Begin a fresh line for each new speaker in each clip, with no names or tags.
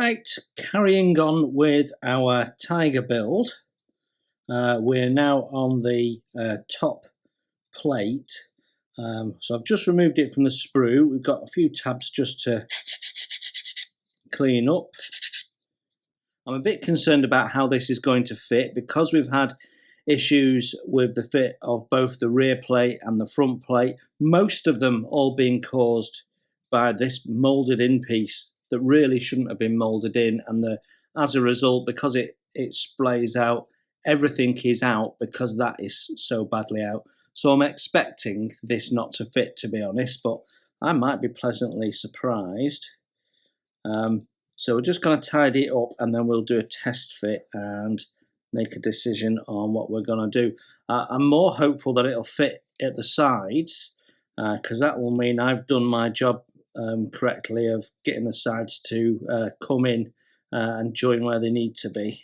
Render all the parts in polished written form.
Right, carrying on with our Tiger build. We're now on the top plate. So I've just removed it from the sprue. We've got a few tabs just to clean up. I'm a bit concerned about how this is going to fit because we've had issues with the fit of both the rear plate and the front plate, most of them all being caused by this moulded in piece that really shouldn't have been moulded in, and as a result, because it splays out, everything is out because that is so badly out. So I'm expecting this not to fit, to be honest, but I might be pleasantly surprised. So we're just going to tidy it up and then we'll do a test fit and make a decision on what we're going to do. I'm more hopeful that it'll fit at the sides because that will mean I've done my job correctly of getting the sides to come in and join where they need to be.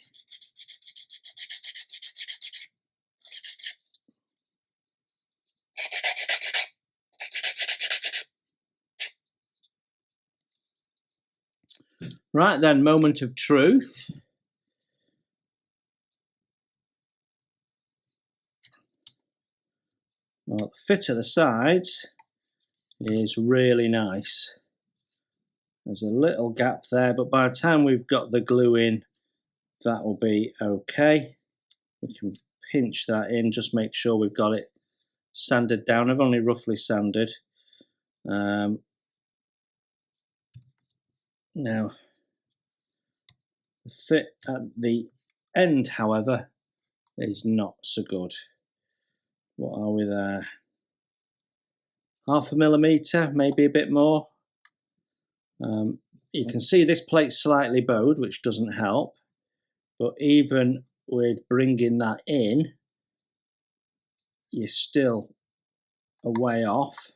Right then, moment of truth. Well, the fit of the sides is really nice. There's a little gap there, but by the time we've got the glue in, that will be okay. We can pinch that in, just make sure we've got it sanded down. I've only roughly sanded. Now, the fit at the end, however, is not so good. What are we there? 0.5 millimetre, maybe a bit more. You can see this plate's slightly bowed, which doesn't help. But even with bringing that in, you're still a way off.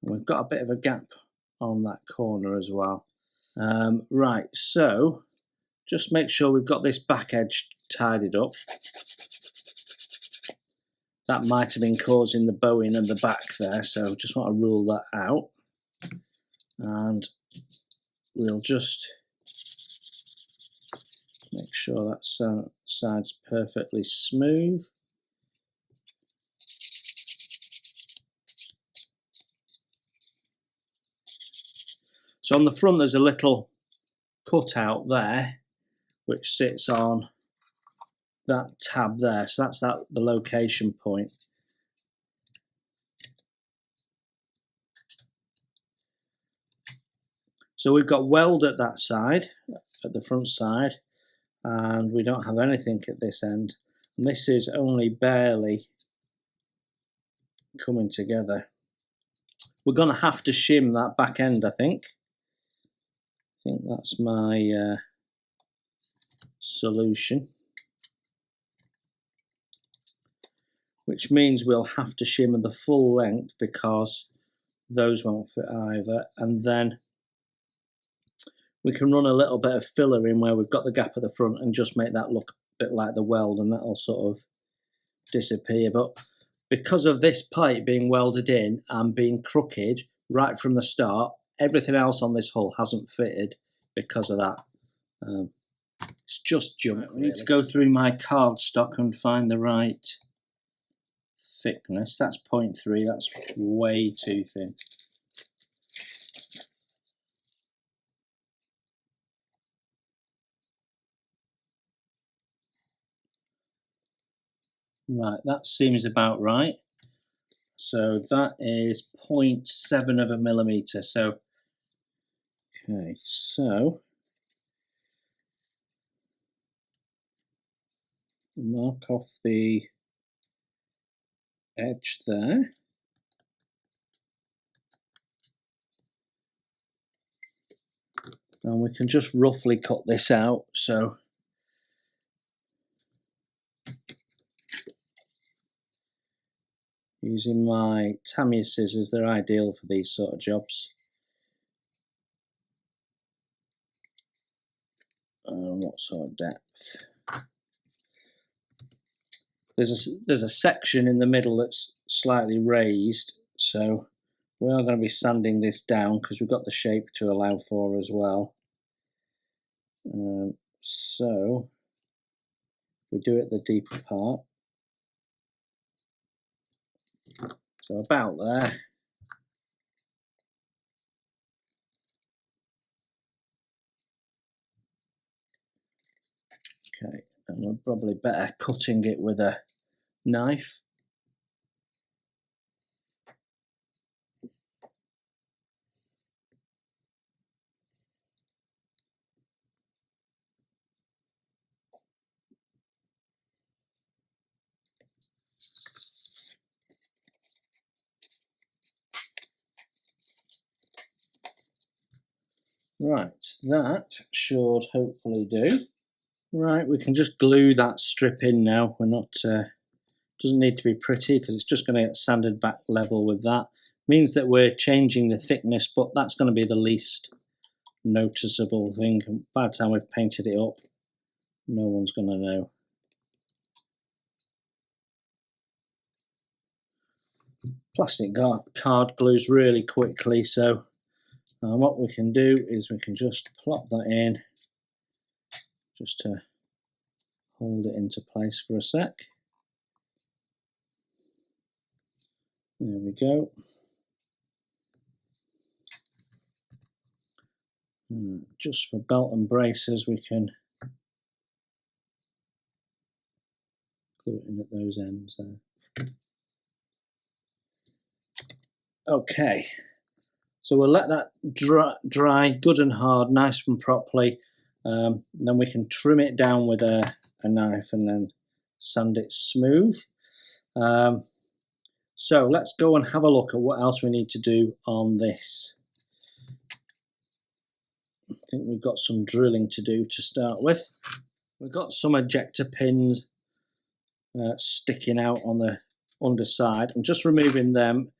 And we've got a bit of a gap on that corner as well. Right, so just make sure we've got this back edge tidied up. That might have been causing the bowing in the back there, so just want to rule that out. And we'll just make sure that side's perfectly smooth. So on the front there's a little cutout there which sits on that tab there, so that's the location point. So we've got weld at that side, at the front side, and we don't have anything at this end. And this is only barely coming together. We're going to have to shim that back end, I think. I think that's my solution. Which means we'll have to shim the full length because those won't fit either. And then we can run a little bit of filler in where we've got the gap at the front and just make that look a bit like the weld, and that'll sort of disappear. But because of this plate being welded in and being crooked right from the start, everything else on this hull hasn't fitted because of that. It's just junk. Right, we need to go through my cardstock and find the right thickness. That's 0.3, that's way too thin. Right, that seems about right. So that is 0.7 of a millimetre. So, okay, so mark off the edge there. And we can just roughly cut this out. So using my Tamiya scissors, they're ideal for these sort of jobs. What sort of depth? There's a section in the middle that's slightly raised, so we are going to be sanding this down because we've got the shape to allow for as well. So we do it the deeper part. So about there. Okay, and we're probably better cutting it with a knife. Right, that should hopefully do. Right, we can just glue that strip in now. We're not, doesn't need to be pretty because it's just going to get sanded back level with that. Means that we're changing the thickness, but that's going to be the least noticeable thing. By the time we've painted it up, no one's going to know. Plastic card glues really quickly, so what we can do is we can just plop that in just to hold it into place for a sec. There we go. Just for belt and braces, we can glue it in at those ends there. Okay, so we'll let that dry good and hard, nice and properly. Then we can trim it down with a knife and then sand it smooth. So let's go and have a look at what else we need to do on this. I think we've got some drilling to do to start with. We've got some ejector pins sticking out on the underside. I'm just removing them,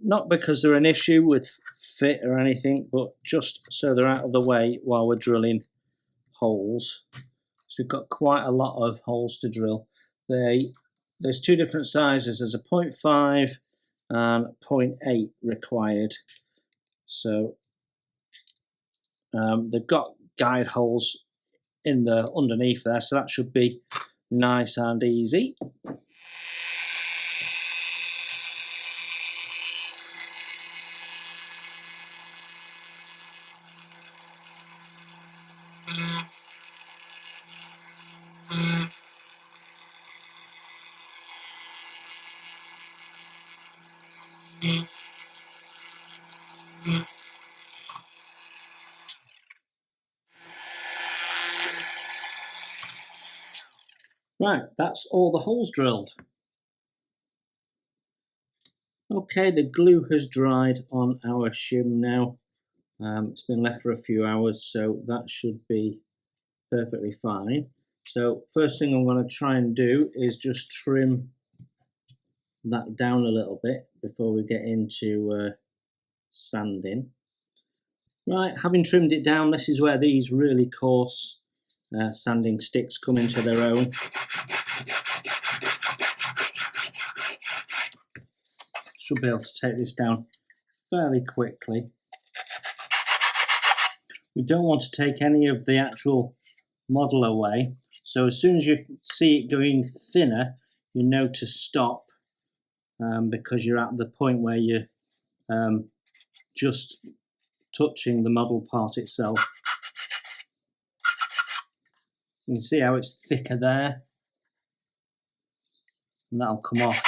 not because they're an issue with fit or anything, but just so they're out of the way while we're drilling holes. So we've got quite a lot of holes to drill. There's two different sizes. There's a 0.5 and 0.8 required. So they've got guide holes in the underneath there, so that should be nice and easy. Right, that's all the holes drilled. Okay, the glue has dried on our shim now. It's been left for a few hours, so that should be perfectly fine. So first thing I'm going to try and do is just trim that down a little bit before we get into sanding. Right, having trimmed it down, this is where these really coarse sanding sticks come into their own. Should be able to take this down fairly quickly. We don't want to take any of the actual model away, so as soon as you see it going thinner, you know to stop, because you're at the point where you're just touching the model part itself. You can see how it's thicker there, and that'll come off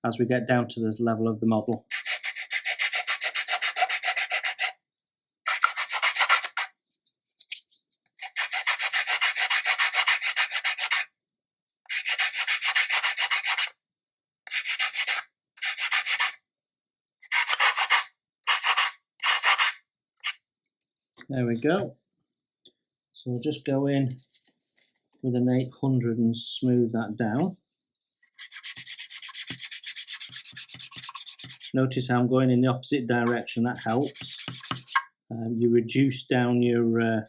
as we get down to the level of the model. There we go. So we'll just go in with an 800 and smooth that down. Notice how I'm going in the opposite direction, that helps. You reduce down your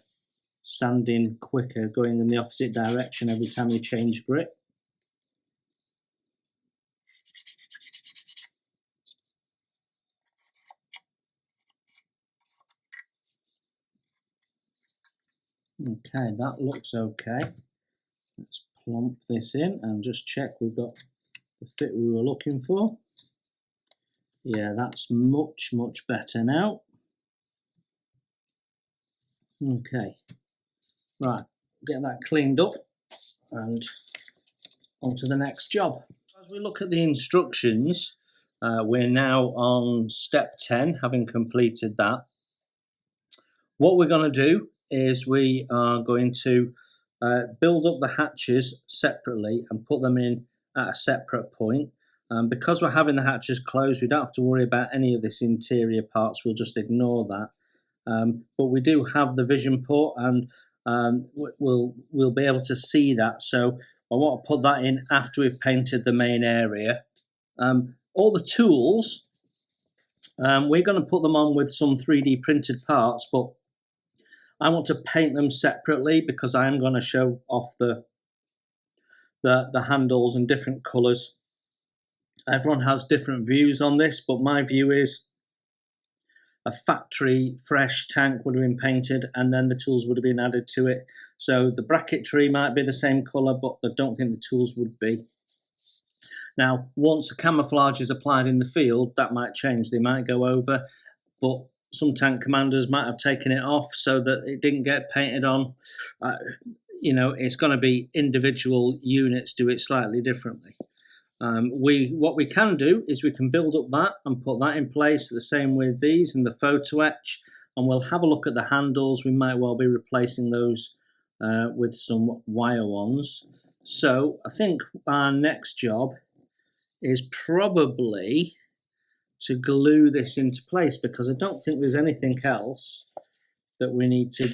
sanding quicker going in the opposite direction every time you change grip. Okay, that looks okay. Let's plump this in and just check we've got the fit we were looking for. Yeah, that's much better now. Okay, right, get that cleaned up and on to the next job. As we look at the instructions, we're now on step 10, having completed that. What we're going to do is we are going to build up the hatches separately and put them in at a separate point. Because we're having the hatches closed, we don't have to worry about any of this interior parts, we'll just ignore that. But we do have the vision port, and we'll be able to see that, so I want to put that in after we've painted the main area. All the tools, we're going to put them on with some 3D printed parts, but I want to paint them separately because I am going to show off the handles in different colours. Everyone has different views on this, but my view is a factory fresh tank would have been painted and then the tools would have been added to it. So the bracketry might be the same colour, but I don't think the tools would be. Now, once the camouflage is applied in the field, that might change. They might go over, but some tank commanders might have taken it off so that it didn't get painted on. You know, it's going to be individual units do it slightly differently. What we can do is we can build up that and put that in place. The same with these and the photo etch, and we'll have a look at the handles. We might well be replacing those with some wire ones. So I think our next job is probably to glue this into place, because I don't think there's anything else that we need to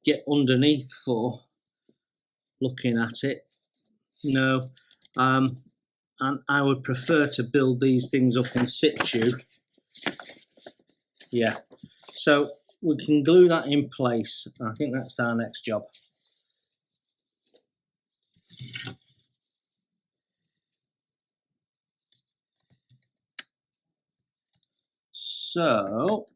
get underneath for looking at it. No. And I would prefer to build these things up in situ. Yeah, so we can glue that in place. I think that's our next job. So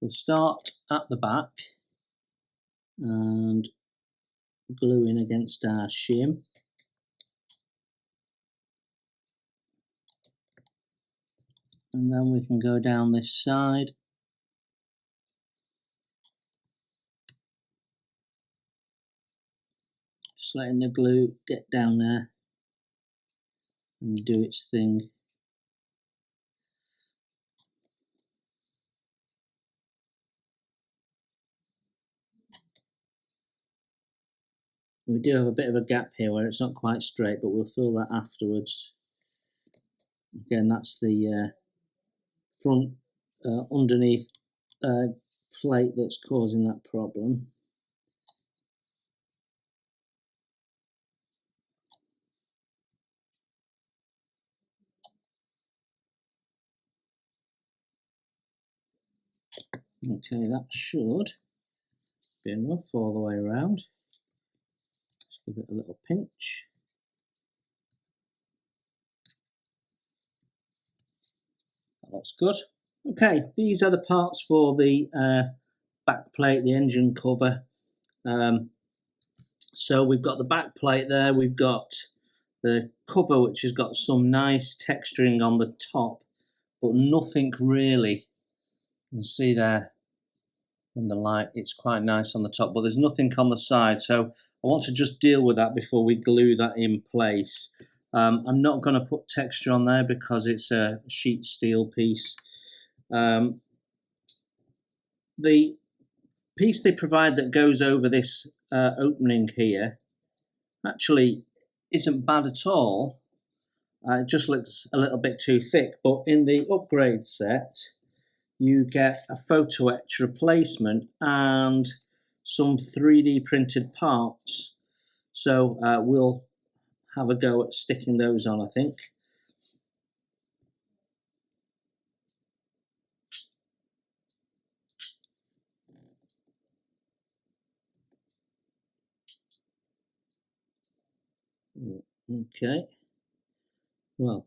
we'll start at the back and glue in against our shim. And then we can go down this side. Just letting the glue get down there and do its thing. We do have a bit of a gap here where it's not quite straight, but we'll fill that afterwards. Again, that's the front underneath plate that's causing that problem. Okay, that should be enough all the way around. Just give it a little pinch. That looks good. Okay, these are the parts for the back plate, the engine cover. So we've got the back plate there, we've got the cover which has got some nice texturing on the top, but nothing really. You can see there in the light, it's quite nice on the top, but there's nothing on the side, so I want to just deal with that before we glue that in place. I'm not going to put texture on there because it's a sheet steel piece. The piece they provide that goes over this opening here actually isn't bad at all. It just looks a little bit too thick, but in the upgrade set you get a photo etch replacement and some 3D printed parts. So we'll have a go at sticking those on, I think. Okay. Well,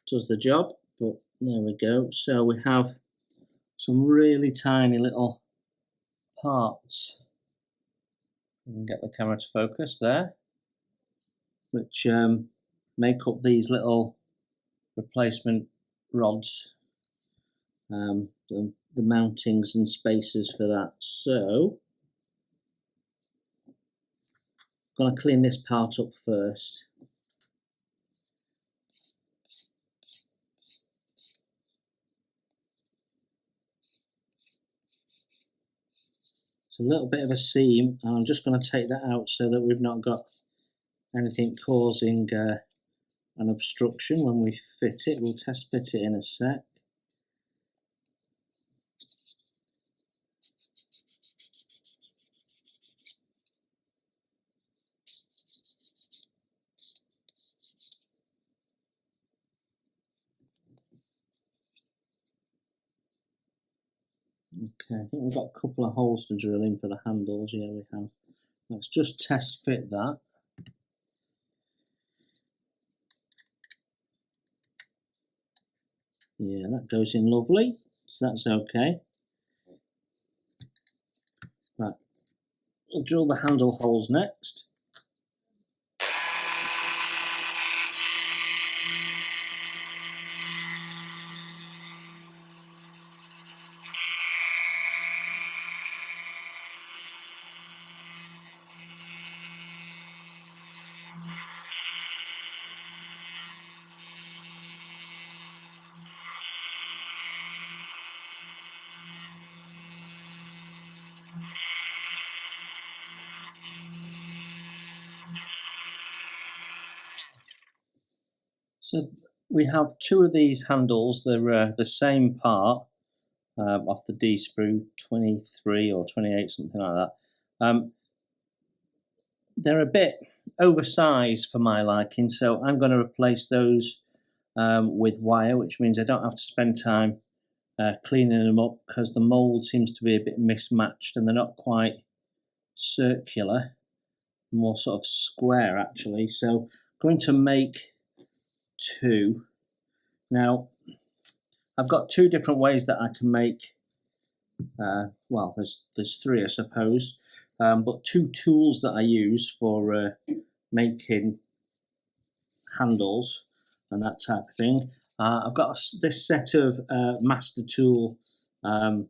does the job, but there we go. So we have some really tiny little parts. You can get the camera to focus there, which make up these little replacement rods, the mountings and spacers for that. So I'm going to clean this part up first. It's a little bit of a seam, and I'm just going to take that out so that we've not got anything causing an obstruction when we fit it. We'll test fit it in a sec. Okay, I think we've got a couple of holes to drill in for the handles. Yeah, we have. Let's just test fit that. Yeah, that goes in lovely, so that's okay. Right, we'll drill the handle holes next. So we have two of these handles. They're the same part off the D sprue 23 or 28, something like that. They're a bit oversized for my liking, so I'm going to replace those with wire, which means I don't have to spend time cleaning them up, because the mold seems to be a bit mismatched and they're not quite circular, more sort of square actually. So I'm going to make two. Now I've got two different ways that I can make, well, there's three I suppose, but two tools that I use for making handles and that type of thing. I've got this set of master tool, and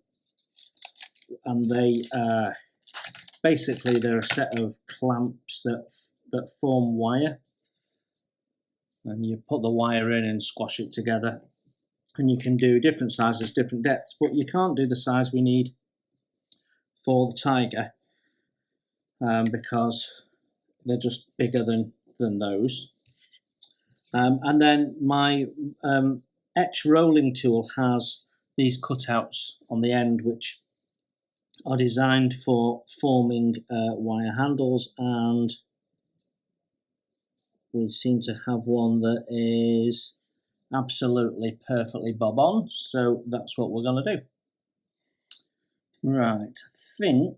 they basically they're a set of clamps that form wire, and you put the wire in and squash it together, and you can do different sizes, different depths, but you can't do the size we need for the Tiger because they're just bigger than those. And then my etch rolling tool has these cutouts on the end, which are designed for forming wire handles, and we seem to have one that is absolutely perfectly bob on, so that's what we're going to do. Right, I think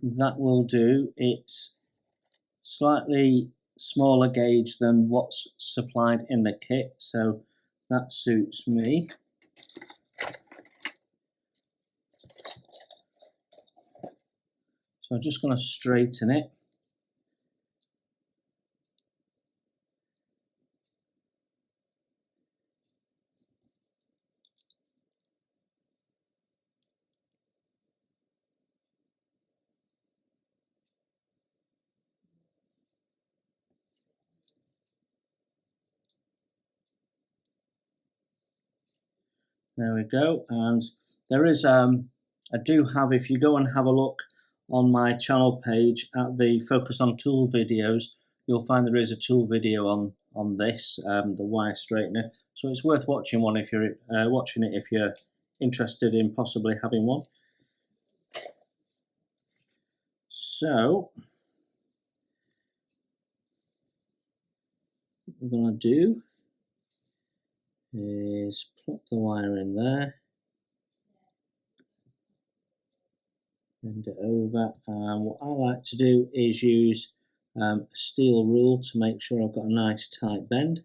that will do. It's slightly smaller gauge than what's supplied in the kit, so that suits me. So I'm just going to straighten it. There we go, and there is I do have, if you go and have a look on my channel page at the Focus on Tool videos, you'll find there is a tool video on this, the wire straightener. So it's worth watching one if you're watching it if you're interested in possibly having one. So what we're going to do is plop the wire in there, bend it over, and what I like to do is use a steel rule to make sure I've got a nice tight bend.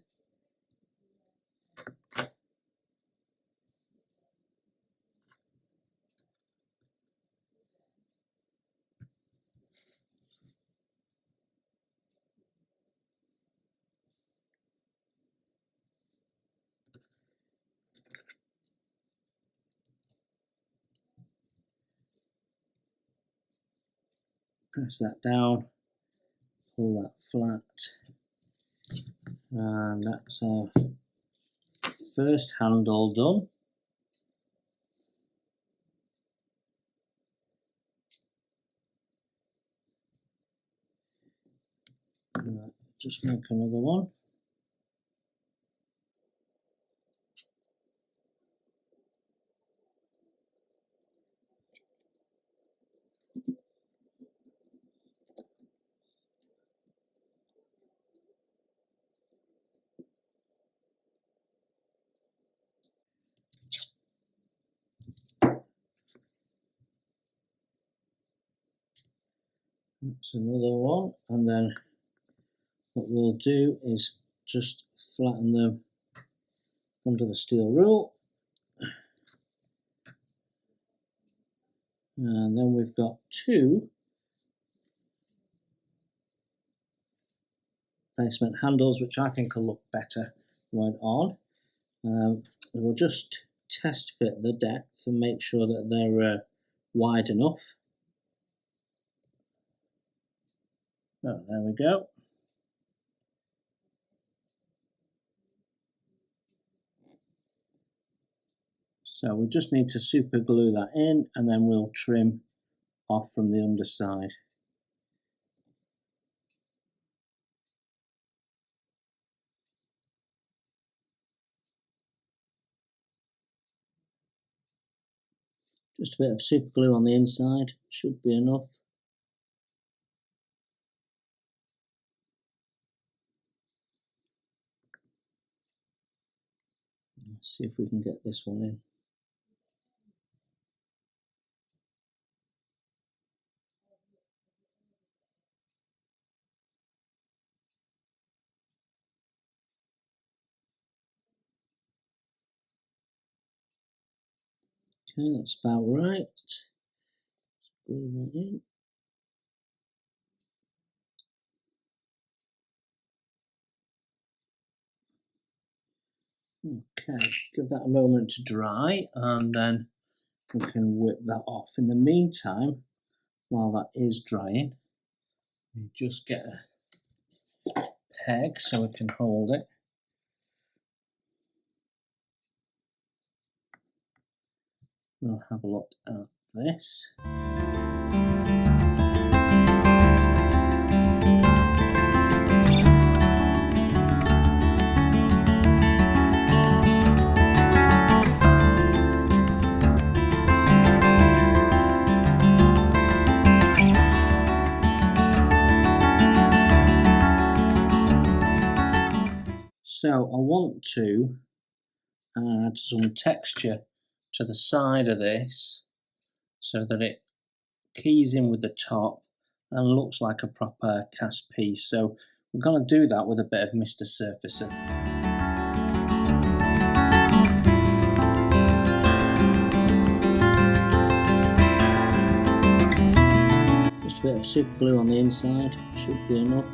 Press that down, pull that flat, and that's our first handle done. Right, just make another one. That's another one, and then what we'll do is just flatten them onto the steel rule, and then we've got two placement handles which I think will look better when on. We'll just test fit the depth and make sure that they're wide enough. Oh, there we go. So we just need to super glue that in, and then we'll trim off from the underside. Just a bit of super glue on the inside should be enough. Let's see if we can get this one in. Okay, that's about right. Glue that in. Okay, give that a moment to dry, and then we can whip that off. In the meantime, while that is drying, we just get a peg so we can hold it. We'll have a look at this. So I want to add some texture to the side of this so that it keys in with the top and looks like a proper cast piece. So we're going to do that with a bit of Mr. Surfacer. Just a bit of super glue on the inside should be enough.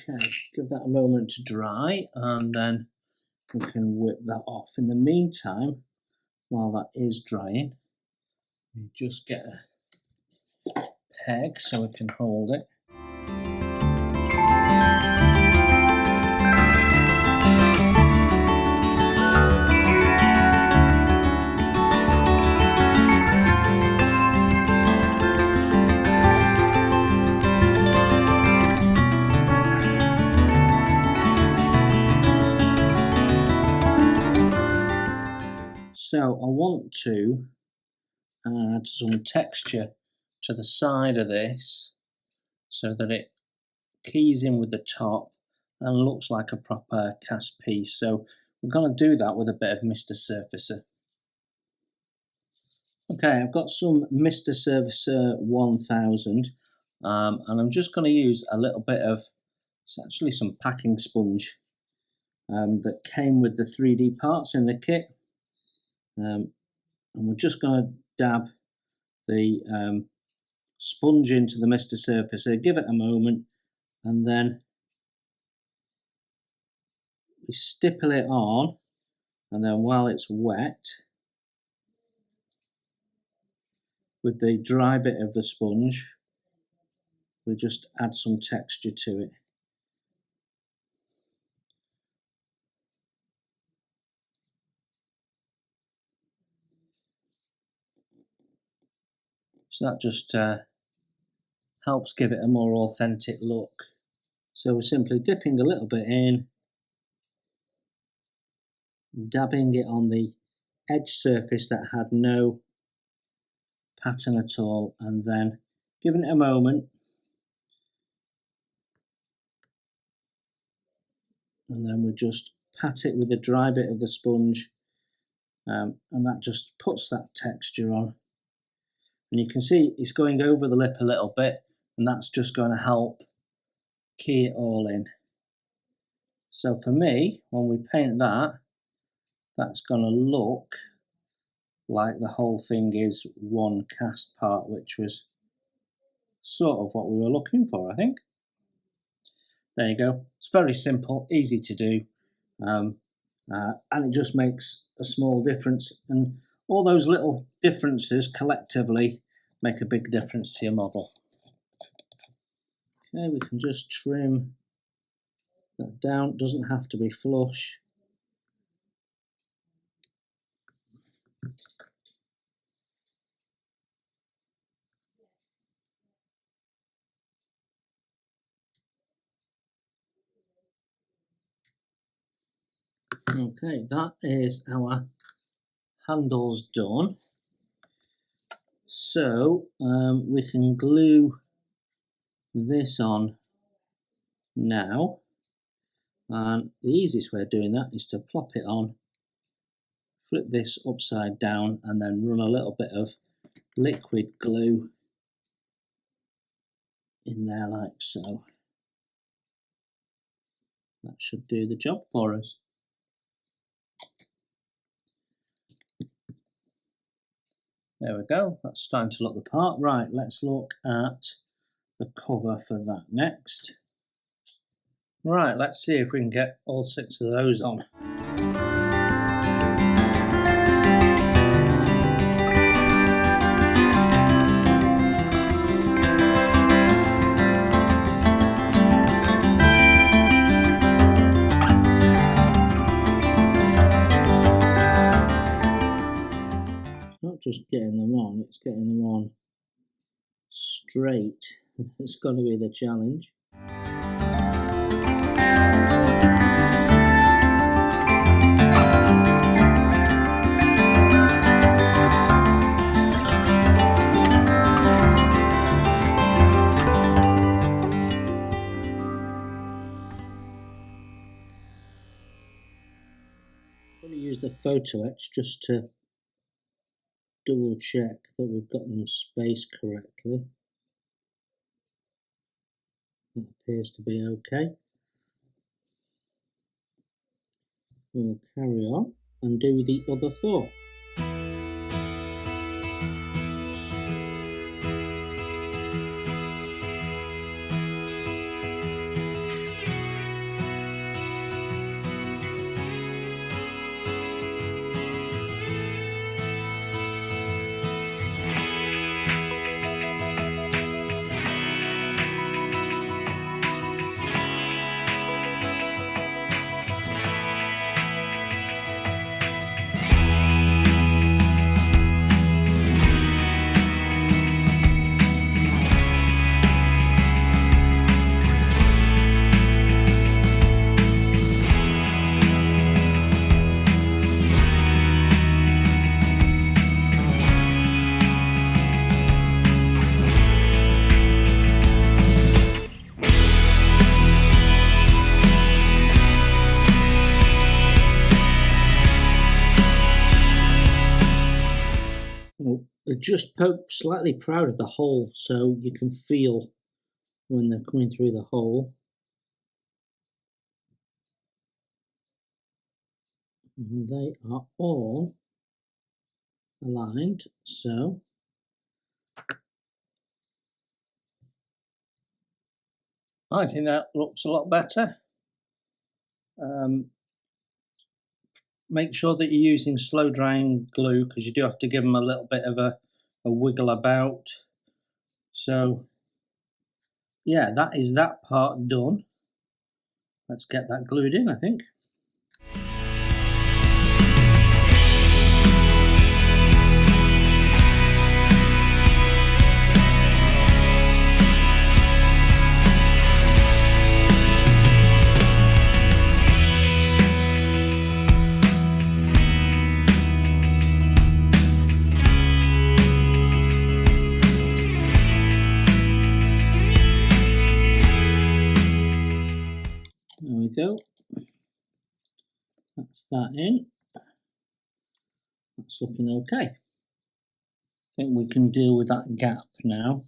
Okay, give that a moment to dry, and then we can whip that off. In the meantime, while that is drying, we just get a peg so we can hold it. So I want to add some texture to the side of this so that it keys in with the top and looks like a proper cast piece. So we're going to do that with a bit of Mr. Surfacer. Okay, I've got some Mr. Surfacer 1000 and I'm just going to use a little bit of, it's actually some packing sponge that came with the 3D parts in the kit, and we're just going to dab the sponge into the Mr. Surfacer, give it a moment, and then we stipple it on, and then while it's wet, with the dry bit of the sponge, we just add some texture to it. So that just helps give it a more authentic look. So we're simply dipping a little bit in, dabbing it on the edge surface that had no pattern at all, and then giving it a moment, and then we just pat it with the dry bit of the sponge, and that just puts that texture on. And you can see it's going over the lip a little bit, and that's just going to help key it all in. So for me, when we paint that, that's going to look like the whole thing is one cast part, which was sort of what we were looking for, I think. There you go. It's very simple, easy to do, and it just makes a small difference. And all those little differences collectively make a big difference to your model. Okay, we can just trim that down. It doesn't have to be flush. Okay, that is our handles done. So we can glue this on now, and the easiest way of doing that is to plop it on, flip this upside down, and then run a little bit of liquid glue in there like so. That should do the job for us. There we go, that's starting to look the part. Right, let's look at the cover for that next. Right, let's see if we can get all 6 of those on. Not just getting them on, it's getting them on straight. It's going to be the challenge. I'm going to use the photo etch just to double check that we've got them spaced correctly. That appears to be okay. We'll carry on and do the other 4. just poke slightly proud of the hole so you can feel when they're coming through the hole. And they are all aligned, so I think that looks a lot better. Make sure that you're using slow drying glue, because you do have to give them a little bit of a wiggle about. So yeah, that is that part done. Let's get that glued in, I think. There we go. That's that in. That's looking okay. I think we can deal with that gap now.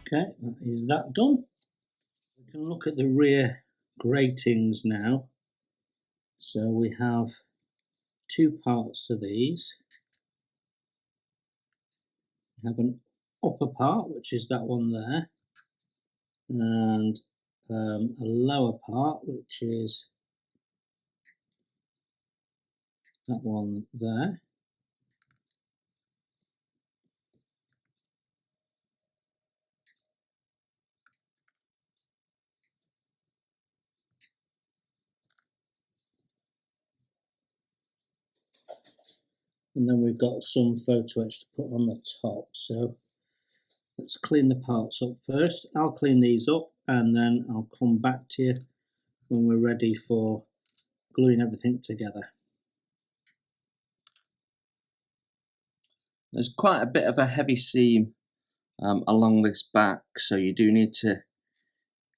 Okay, that is that done. We can look at the rear gratings now. So we have two parts to these. We have an upper part, which is that one there, and a lower part, which is that one there. And then we've got some photo etch to put on the top. So let's clean the parts up first. I'll clean these up and then I'll come back to you when we're ready for gluing everything together. There's quite a bit of a heavy seam along this back, so you do need to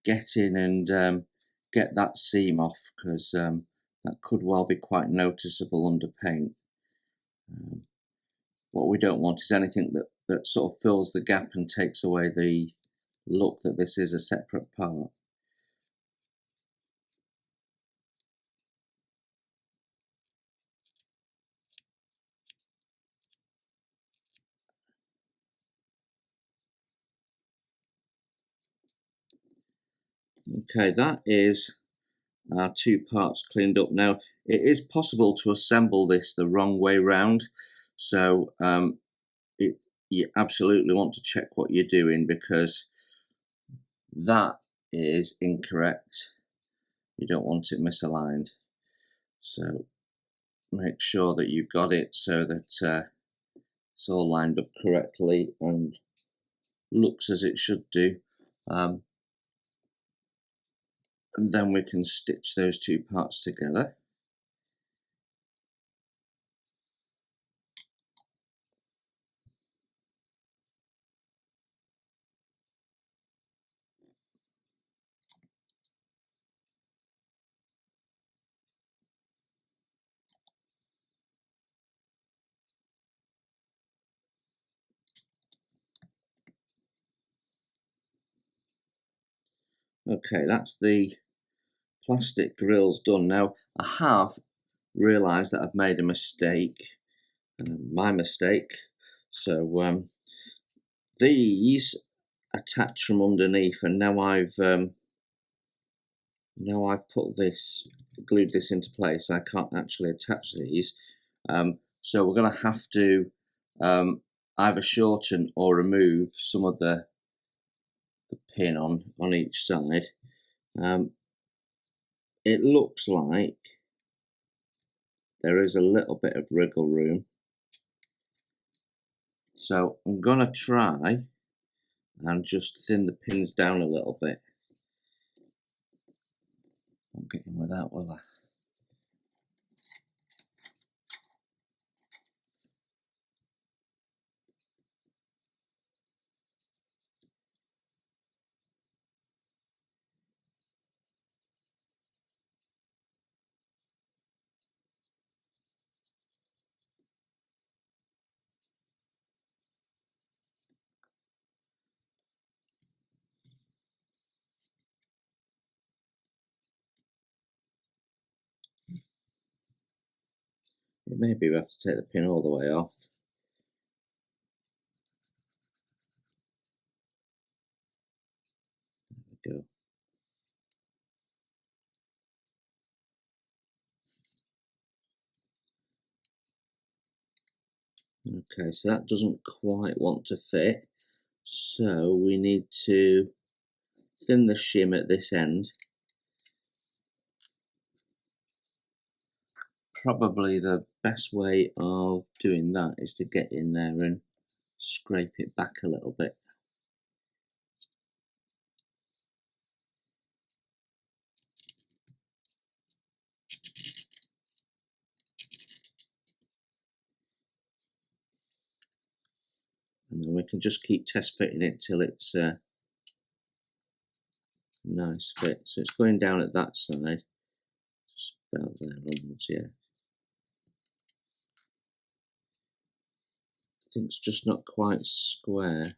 get in and get that seam off, because that could well be quite noticeable under paint. What we don't want is anything that sort of fills the gap and takes away the look that this is a separate part. Okay, that is our two parts cleaned up. Now, it is possible to assemble this the wrong way round, so you absolutely want to check what you're doing, because that is incorrect. You don't want it misaligned. So make sure that you've got it so that it's all lined up correctly and looks as it should do. And then we can stitch those two parts together. Okay, that's the plastic grills done. Now, I have realised that I've made a mistake. My mistake. So these attach from underneath, and now I've glued this into place. I can't actually attach these, so we're going to have to either shorten or remove some of the pin on each side. It looks like there is a little bit of wriggle room, so I'm going to try and just thin the pins down a little bit. Won't get in with that, will I? Maybe we have to take the pin all the way off. There we go. Okay, so that doesn't quite want to fit, so we need to thin the shim at this end. Probably the best way of doing that is to get in there and scrape it back a little bit. And then we can just keep test fitting it till it's a nice fit. So it's going down at that side, just about there onwards, yeah. I think it's just not quite square.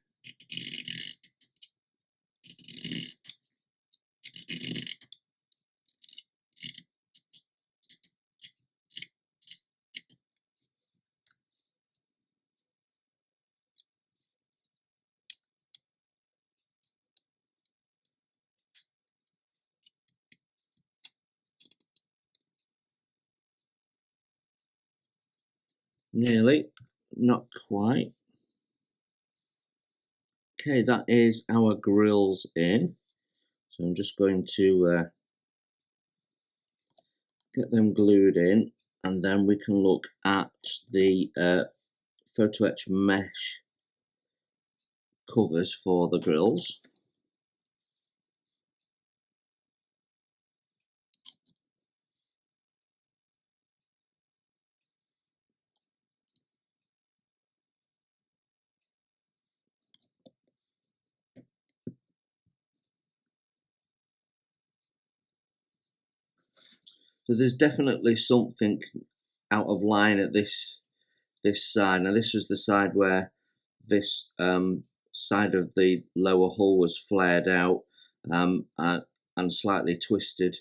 Nearly, not quite. Okay, that is our grills in. So I'm just going to get them glued in, and then we can look at the photo etch mesh covers for the grills. So there's definitely something out of line at this side. Now this was the side where this side of the lower hull was flared out and slightly twisted,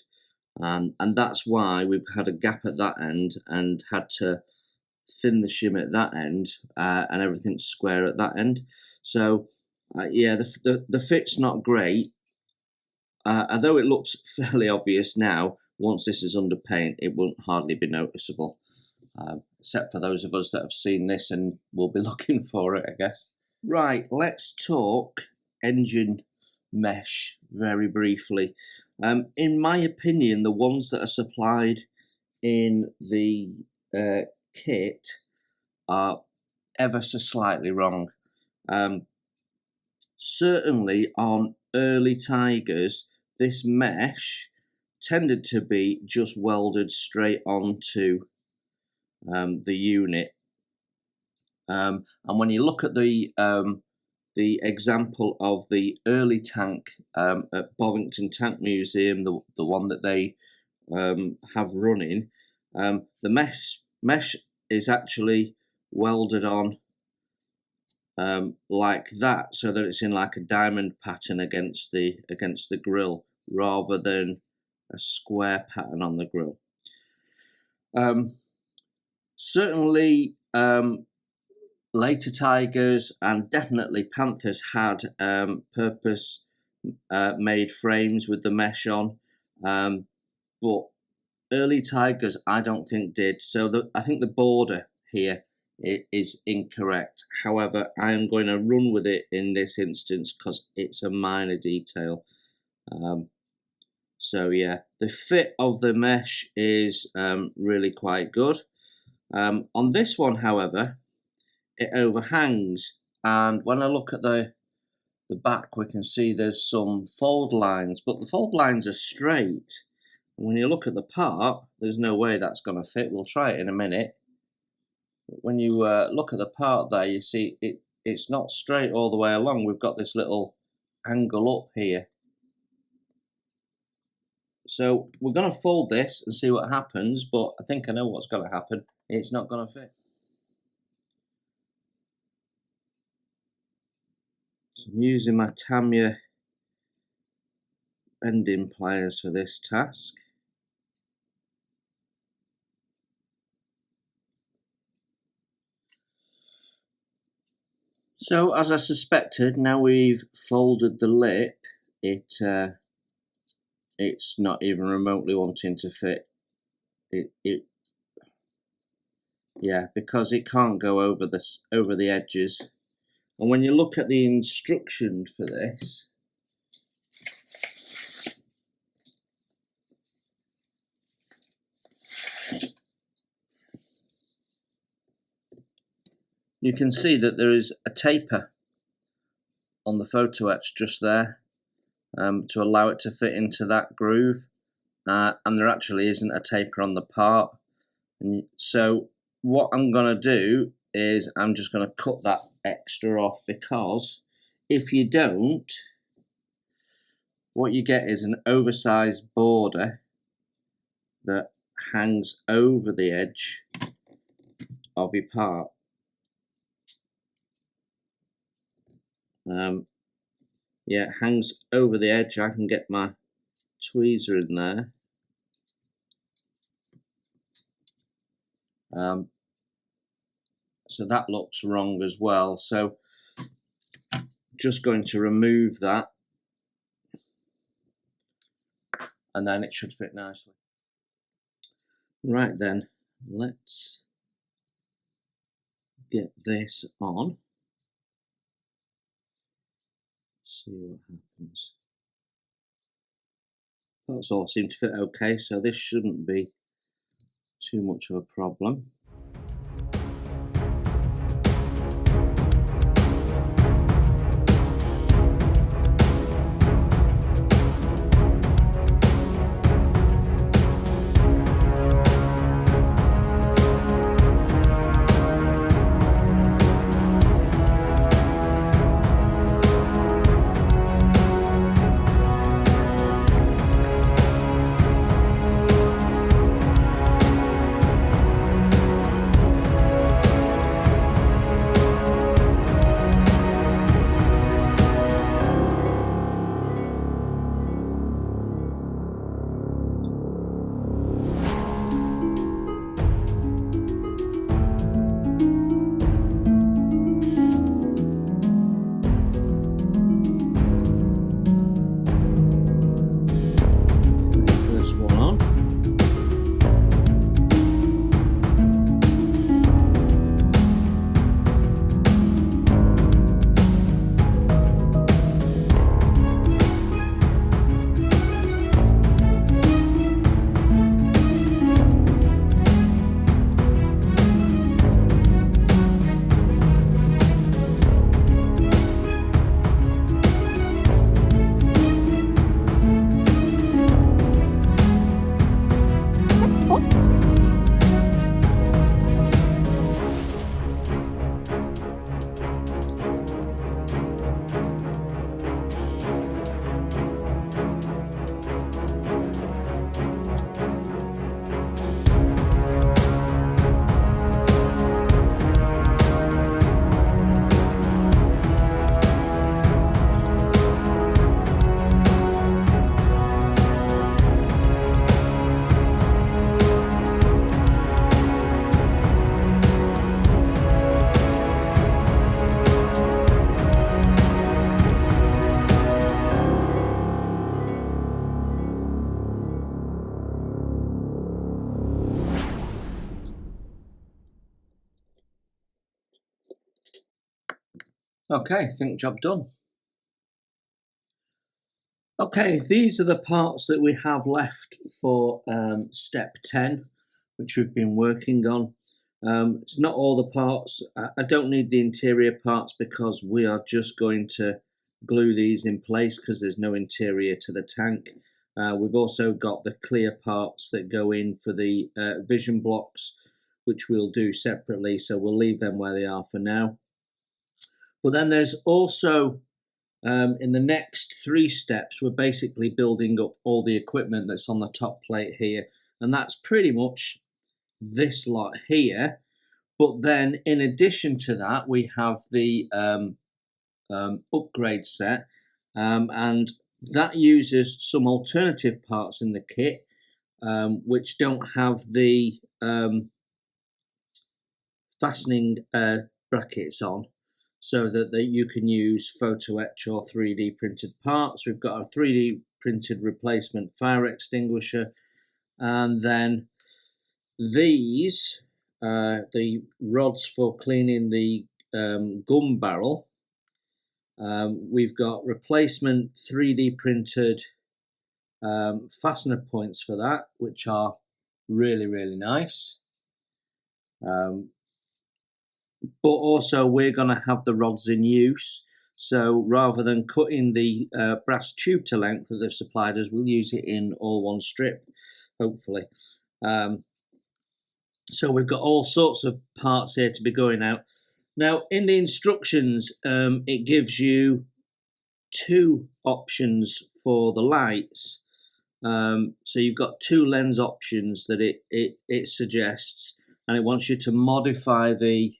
and that's why we've had a gap at that end and had to thin the shim at that end, and everything's square at that end. So yeah, the fit's not great, although it looks fairly obvious now. Once this is under paint, it won't hardly be noticeable, except for those of us that have seen this and will be looking for it, I guess. Right, let's talk engine mesh very briefly. In my opinion, the ones that are supplied in the kit are ever so slightly wrong. Certainly on early Tigers, this mesh tended to be just welded straight onto the unit. And when you look at the example of the early tank at Bovington Tank Museum, the one that they have running, the mesh is actually welded on like that, so that it's in like a diamond pattern against the grill, rather than a square pattern on the grill. Certainly later tigers and definitely panthers had purpose made frames with the mesh on, but early tigers I don't think did. So I think the border here is incorrect. However, I am going to run with it in this instance because it's a minor detail. So yeah, the fit of the mesh is really quite good. On this one, however, it overhangs, and when I look at the back, we can see there's some fold lines, but the fold lines are straight. And when you look at the part, there's no way that's going to fit. We'll try it in a minute. But when you look at the part there, you see it's not straight all the way along. We've got this little angle up here. So we're going to fold this and see what happens, but I think I know what's going to happen. It's not going to fit. So I'm using my Tamiya bending pliers for this task. So as I suspected, now we've folded the lip, it's not even remotely wanting to fit. Yeah, because it can't go over the edges. And when you look at the instructions for this, you can see that there is a taper on the photo etch just there to allow it to fit into that groove, and there actually isn't a taper on the part. And so what I'm going to do is I'm just going to cut that extra off, because if you don't, what you get is an oversized border that hangs over the edge of your part. Yeah, it hangs over the edge. I can get my tweezer in there. So that looks wrong as well. So just going to remove that, and then it should fit nicely. Right then, let's get this on. See what happens. That's all seemed to fit okay, so this shouldn't be too much of a problem. Okay, I think job done. Okay, these are the parts that we have left for step 10, which we've been working on. It's not all the parts. I don't need the interior parts because we are just going to glue these in place because there's no interior to the tank. We've also got the clear parts that go in for the vision blocks, which we'll do separately, so we'll leave them where they are for now. But then there's also in the next 3 steps, we're basically building up all the equipment that's on the top plate here, and that's pretty much this lot here. But then in addition to that, we have the upgrade set, and that uses some alternative parts in the kit, which don't have the fastening brackets on, so that you can use photo etch or 3D printed parts. We've got a 3D printed replacement fire extinguisher, and then these, the rods for cleaning the gun barrel. We've got replacement 3D printed fastener points for that, which are really, really nice. But also we're going to have the rods in use, so rather than cutting the brass tube to length that they've supplied us, we'll use it in all one strip, hopefully. So we've got all sorts of parts here to be going out. Now in the instructions, it gives you 2 options for the lights. So you've got 2 lens options that it suggests, and it wants you to modify the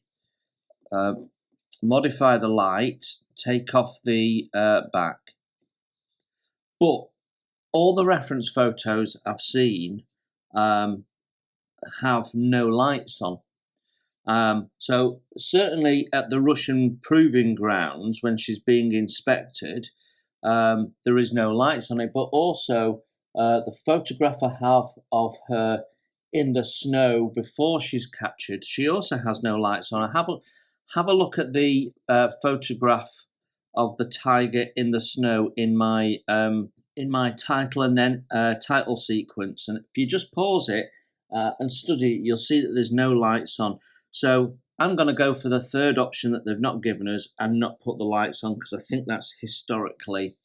light, take off the back. But all the reference photos I've seen have no lights on. So certainly at the Russian proving grounds, when she's being inspected, there is no lights on it. But also the photograph I have of her in the snow before she's captured, she also has no lights on. Have a look at the photograph of the tiger in the snow in my title and then title sequence, and if you just pause it and study it, you'll see that there's no lights on. So I'm going to go for the 3rd option that they've not given us and not put the lights on, because I think that's historically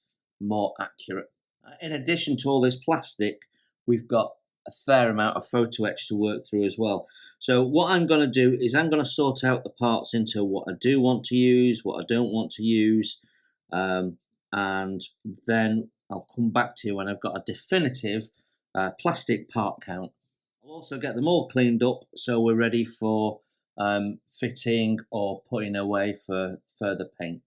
more accurate. In addition to all this plastic, we've got a fair amount of photo etch to work through as well. So what I'm going to do is I'm going to sort out the parts into what I do want to use, what I don't want to use, and then I'll come back to you when I've got a definitive plastic part count. I'll also get them all cleaned up so we're ready for fitting or putting away for further paint.